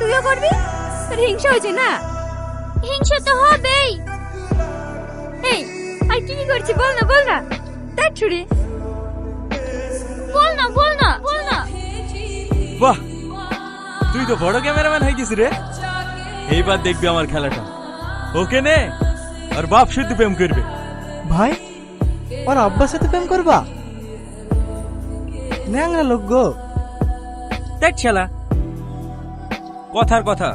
তুইও করবি? তোর হিংসা হয়েছে না? হিংসা তো হবেই। এই আর কি করছিস বল না বল না। তার ছুরি বল না বল না বল না। বাহ, তুই তো বড় ক্যামেরাম্যান হয়ে গেছিস রে। এইবার দেখবি আমার খেলাটা। ওকে নে, আর বাপ শুদ্ধ প্রেম করবে। ভাই ওর আব্বার সাথে প্রেম করবা? ন্যাংরা লোক গো। দেখ ছেলা, কথার কথা।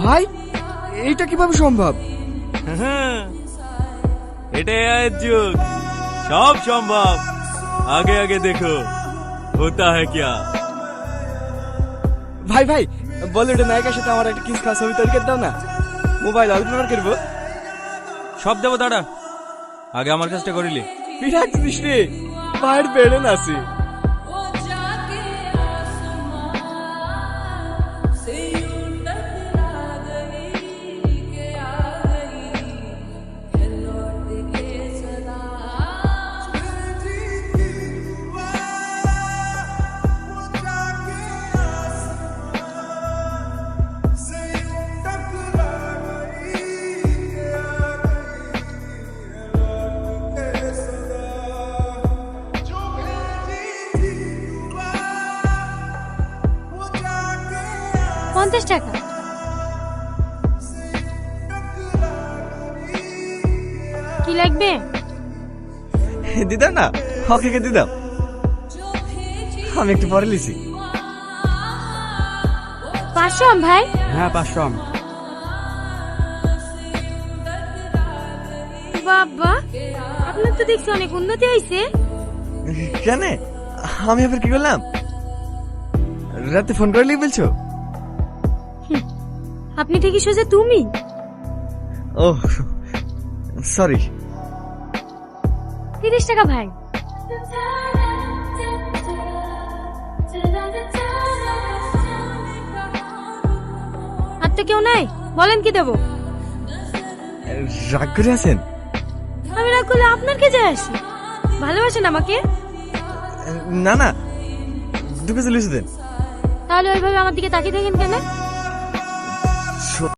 ভাই এইটা কিভাবে সম্ভব? এটাই আয়ের যুগ, সব সম্ভব। আগে আগে দেখো হোতা হ্যায় ক্যা। ভাই ভাই বলিউডের নায়িকার সাথে আমার একটা কিস খাওয়া ছবি তৈরি করে দাও না, মোবাইল অল্পনার করবো। সব দেবো দাঁড়া, আগে আমার কাজটা করিলি। বিরাট জিনিস রে, ভাইয়ের বেড়ে নাচি। টাকা কি লাগবে? দিদাও না, হকে দিদাও, আমি একটু পরে লিছি। 500 ভাই? হ্যাঁ 500। বাবা আপনার তো দেখছি অনেক উন্নতি হয়েছে। কেন, আমি আবার কি করলাম? রাতে ফোন করে লিখ বলছো? আপনি ঠিকই সোজা তুমি। ও সরি। 30 টাকা ভাই। আর তো কেউ নাই, বলেন কি দেবো? রাগ করে আছেন? আমি রাগ করলে আপনার কে যায় আসে? ভালোবাসেন আমাকে? না না, 2 কেজি লিচু দেন। তাহলে ওইভাবে আমার দিকে তাকিয়ে দেখেন কেন?